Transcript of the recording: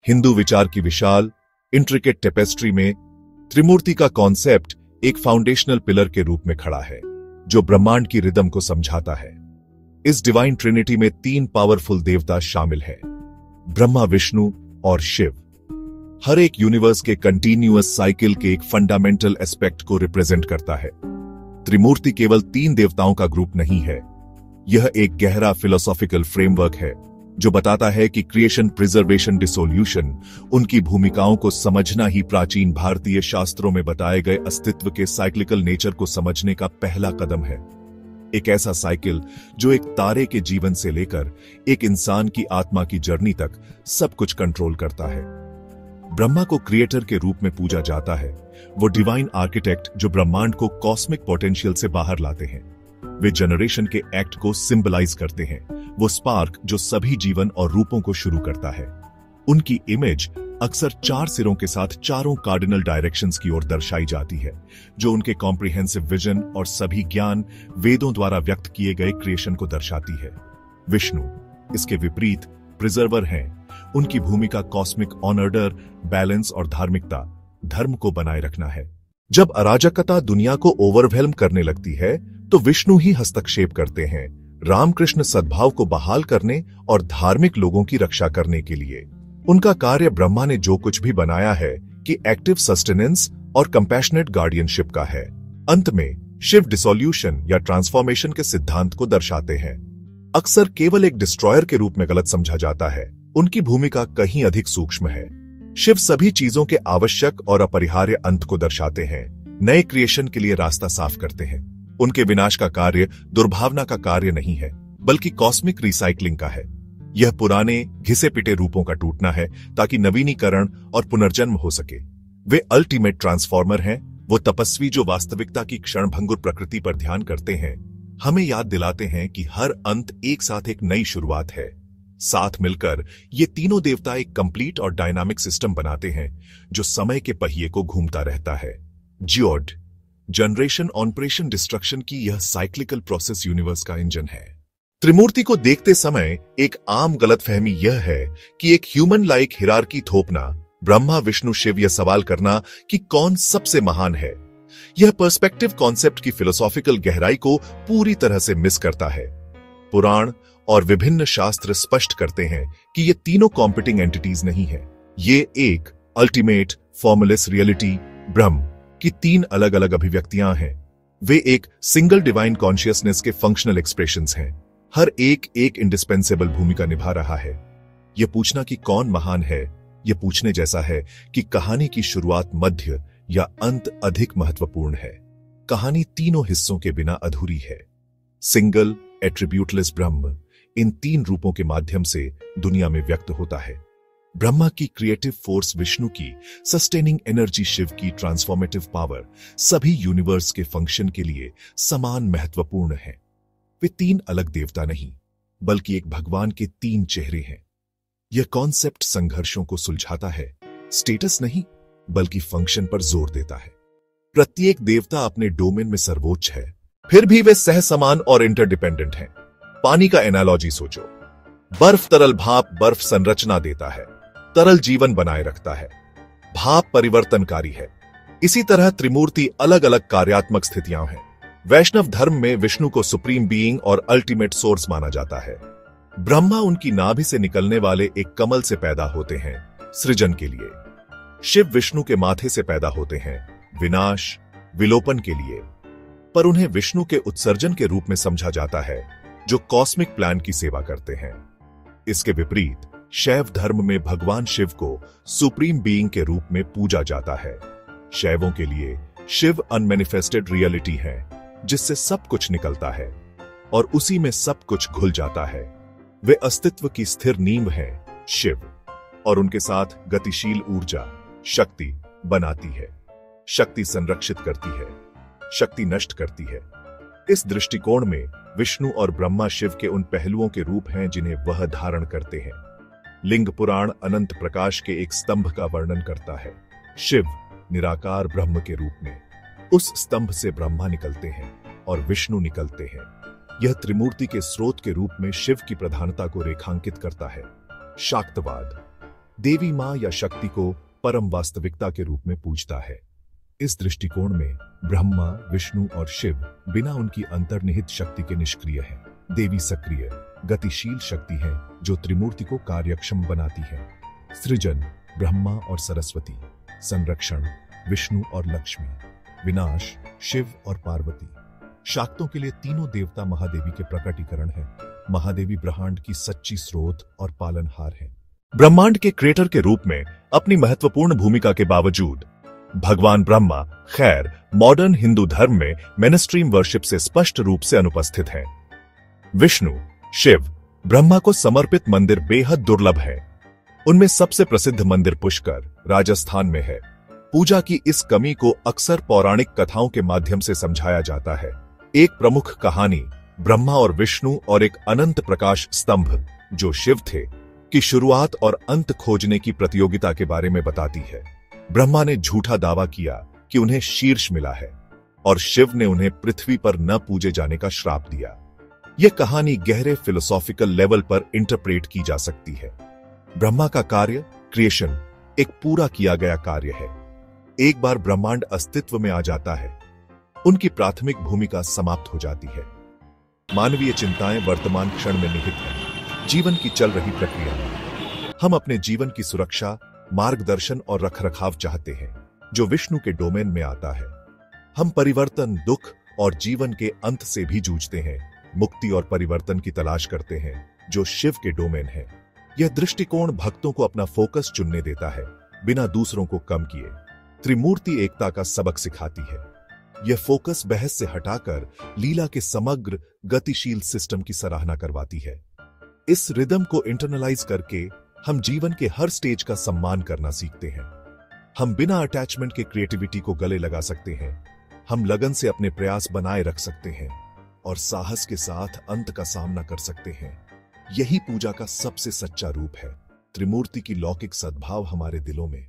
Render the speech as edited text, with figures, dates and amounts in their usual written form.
हिंदू विचार की विशाल intricate tapestry में त्रिमूर्ति का कॉन्सेप्ट एक फाउंडेशनल पिलर के रूप में खड़ा है जो ब्रह्मांड की रिदम को समझाता है। इस डिवाइन ट्रिनिटी में 3 पावरफुल देवता शामिल हैं, ब्रह्मा, विष्णु और शिव। हर एक यूनिवर्स के कंटीन्यूअस साइकिल के एक फंडामेंटल एस्पेक्ट को रिप्रेजेंट करता है। त्रिमूर्ति केवल 3 देवताओं का ग्रुप नहीं है, यह एक गहरा फिलोसॉफिकल फ्रेमवर्क है जो बताता है कि क्रिएशन, प्रिजर्वेशन, डिसोल्यूशन, उनकी भूमिकाओं को समझना ही प्राचीन भारतीय शास्त्रों में बताए गए अस्तित्व के साइक्लिकल नेचर को समझने का पहला कदम है। एक ऐसा साइकिल जो एक तारे के जीवन से लेकर एक इंसान की आत्मा की जर्नी तक सब कुछ कंट्रोल करता है। ब्रह्मा को क्रिएटर के रूप में पूजा जाता है, वो डिवाइन आर्किटेक्ट जो ब्रह्मांड को कॉस्मिक पोटेंशियल से बाहर लाते हैं। वे जनरेशन के एक्ट को सिंबलाइज करते हैं, वो स्पार्क जो सभी जीवन और रूपों को शुरू करता है। उनकी इमेज अक्सर 4 सिरों के साथ 4 कार्डिनल डायरेक्शंस की ओर दर्शाई जाती है, जो उनके कॉम्प्रिहेंसिव विजन और सभी ज्ञान वेदों द्वारा व्यक्त किए गए क्रिएशन को दर्शाती है। विष्णु इसके विपरीत प्रिजर्वर हैं। उनकी भूमिका कॉस्मिक ऑर्डर, बैलेंस और धार्मिकता, धर्म को बनाए रखना है। जब अराजकता दुनिया को ओवरवेल्म करने लगती है तो विष्णु ही हस्तक्षेप करते हैं, रामकृष्ण सद्भाव को बहाल करने और धार्मिक लोगों की रक्षा करने के लिए। उनका कार्य ब्रह्मा ने जो कुछ भी बनाया है कि एक्टिव सस्टेनेंस और कंपैशनेट गार्डियनशिप का है। अंत में शिव डिसोल्यूशन या ट्रांसफॉर्मेशन के सिद्धांत को दर्शाते हैं। अक्सर केवल एक डिस्ट्रॉयर के रूप में गलत समझा जाता है, उनकी भूमिका कहीं अधिक सूक्ष्म है। शिव सभी चीजों के आवश्यक और अपरिहार्य अंत को दर्शाते हैं, नए क्रिएशन के लिए रास्ता साफ करते हैं। उनके विनाश का कार्य दुर्भावना का कार्य नहीं है, बल्कि कॉस्मिक रिसाइकलिंग का है। यह पुराने घिसे पिटे रूपों का टूटना है ताकि नवीनीकरण और पुनर्जन्म हो सके। वे अल्टीमेट ट्रांसफॉर्मर हैं, वो तपस्वी जो वास्तविकता की क्षणभंगुर प्रकृति पर ध्यान करते हैं, हमें याद दिलाते हैं कि हर अंत एक साथ एक नई शुरुआत है। साथ मिलकर ये तीनों देवता एक कंप्लीट और डायनामिक सिस्टम बनाते हैं जो समय के पहिए को घूमता रहता है। जियोड जनरेशन, ऑपरेशन, डिस्ट्रक्शन की यह साइक्लिकल प्रोसेस यूनिवर्स का इंजन है। त्रिमूर्ति को देखते समय एक आम गलतफहमी यह है कि एक ह्यूमन लाइक हिरार्की थोपना, ब्रह्मा, विष्णु, शिव, यह सवाल करना कि कौन सबसे महान है। यह पर्सपेक्टिव कॉन्सेप्ट की फिलोसॉफिकल गहराई को पूरी तरह से मिस करता है। पुराण और विभिन्न शास्त्र स्पष्ट करते हैं कि ये तीनों कॉम्पिटिंग एंटिटीज नहीं है, ये एक अल्टीमेट फॉर्मुलेस रियलिटी ब्रह्म की 3 अलग अलग अभिव्यक्तियां हैं। वे एक सिंगल डिवाइन कॉन्शियसनेस के फंक्शनल एक्सप्रेशंस हैं। हर एक इंडिस्पेंसेबल भूमिका निभा रहा है। यह पूछना कि कौन महान है, यह पूछने जैसा है कि कहानी की शुरुआत, मध्य या अंत अधिक महत्वपूर्ण है। कहानी तीनों हिस्सों के बिना अधूरी है। सिंगल एट्रीब्यूटलेस ब्रह्म इन 3 रूपों के माध्यम से दुनिया में व्यक्त होता है। ब्रह्मा की क्रिएटिव फोर्स, विष्णु की सस्टेनिंग एनर्जी, शिव की ट्रांसफॉर्मेटिव पावर सभी यूनिवर्स के फंक्शन के लिए समान महत्वपूर्ण है। वे 3 अलग देवता नहीं, बल्कि एक भगवान के 3 चेहरे हैं। यह कॉन्सेप्ट संघर्षों को सुलझाता है, स्टेटस नहीं बल्कि फंक्शन पर जोर देता है। प्रत्येक देवता अपने डोमेन में सर्वोच्च है, फिर भी वे सहसमान और इंटरडिपेंडेंट हैं। पानी का एनालॉजी सोचो। बर्फ तरल भाप बर्फ संरचना देता है, तरल जीवन बनाए रखता है, भाप परिवर्तनकारी है। इसी तरह त्रिमूर्ति अलग अलग कार्यात्मक स्थितियां हैं। वैष्णव धर्म में विष्णु को सुप्रीम बीइंग और अल्टीमेट सोर्स माना जाता है। ब्रह्मा उनकी नाभि से निकलने वाले एक कमल से पैदा होते हैं, सृजन के लिए। शिव विष्णु के माथे से पैदा होते हैं, विनाश, विलोपन के लिए। पर उन्हें विष्णु के उत्सर्जन के रूप में समझा जाता है, जो कॉस्मिक प्लान की सेवा करते हैं। इसके विपरीत शैव धर्म में भगवान शिव को सुप्रीम बीइंग के रूप में पूजा जाता है। शैवों के लिए शिव अनमैनिफेस्टेड रियलिटी है, जिससे सब कुछ निकलता है और उसी में सब कुछ घुल जाता है। वे अस्तित्व की स्थिर नींव हैं, शिव, और उनके साथ गतिशील ऊर्जा, शक्ति बनाती है। शक्ति संरक्षित करती है, शक्ति नष्ट करती है। इस दृष्टिकोण में विष्णु और ब्रह्मा शिव के उन पहलुओं के रूप हैं जिन्हें वह धारण करते हैं। लिंग पुराण अनंत प्रकाश के एक स्तंभ का वर्णन करता है। शिव निराकार ब्रह्म के रूप में। उस स्तंभ से ब्रह्मा निकलते हैं और विष्णु निकलते हैं। यह त्रिमूर्ति के स्रोत के रूप में शिव की प्रधानता को रेखांकित करता है। शाक्तवाद देवी मां या शक्ति को परम वास्तविकता के रूप में पूजता है। इस दृष्टिकोण में ब्रह्मा, विष्णु और शिव बिना उनकी अंतर्निहित शक्ति के निष्क्रिय हैं। देवी सक्रिय, गतिशील शक्ति है जो त्रिमूर्ति को कार्यक्षम बनाती है। सृजन ब्रह्मा और सरस्वती, संरक्षण विष्णु और लक्ष्मी, विनाश शिव और पार्वती। शाक्तों के लिए तीनों देवता महादेवी के प्रकटीकरण हैं। महादेवी ब्रह्मांड की सच्ची स्रोत और पालनहार है। ब्रह्मांड के क्रिएटर के रूप में अपनी महत्वपूर्ण भूमिका के बावजूद भगवान ब्रह्मा खैर मॉडर्न हिंदू धर्म में मेनस्ट्रीम वर्शिप से स्पष्ट रूप से अनुपस्थित हैं। विष्णु, शिव, ब्रह्मा को समर्पित मंदिर बेहद दुर्लभ है। उनमें सबसे प्रसिद्ध मंदिर पुष्कर, राजस्थान में है। पूजा की इस कमी को अक्सर पौराणिक कथाओं के माध्यम से समझाया जाता है। एक प्रमुख कहानी ब्रह्मा और विष्णु और एक अनंत प्रकाश स्तंभ जो शिव थे की शुरुआत और अंत खोजने की प्रतियोगिता के बारे में बताती है। ब्रह्मा ने झूठा दावा किया कि उन्हें शीर्ष मिला है और शिव ने उन्हें पृथ्वी पर न पूजे जाने का श्राप दिया। यह कहानी गहरे फिलोसॉफिकल लेवल पर इंटरप्रेट की जा सकती है। ब्रह्मा का कार्य क्रिएशन एक पूरा किया गया कार्य है। एक बार ब्रह्मांड अस्तित्व में आ जाता है, उनकी प्राथमिक भूमिका समाप्त हो जाती है। मानवीय चिंताएं वर्तमान क्षण में निहित हैं, जीवन की चल रही प्रक्रिया में। हम अपने जीवन की सुरक्षा, मार्गदर्शन और रखरखाव चाहते हैं, जो विष्णु के डोमेन में आता है। हम परिवर्तन, दुख और जीवन के अंत से भी जूझते हैं, मुक्ति और परिवर्तन की तलाश करते हैं, जो शिव के डोमेन है। यह दृष्टिकोण भक्तों को अपना फोकस चुनने देता है, बिना दूसरों को कम किए। त्रिमूर्ति एकता का सबक सिखाती है। यह फोकस बहस से हटाकर लीला के समग्र गतिशील सिस्टम की सराहना करवाती है। इस रिदम को इंटरनलाइज करके हम जीवन के हर स्टेज का सम्मान करना सीखते हैं। हम बिना अटैचमेंट के क्रिएटिविटी को गले लगा सकते हैं। हम लगन से अपने प्रयास बनाए रख सकते हैं और साहस के साथ अंत का सामना कर सकते हैं। यही पूजा का सबसे सच्चा रूप है। त्रिमूर्ति की लौकिक सद्भाव हमारे दिलों में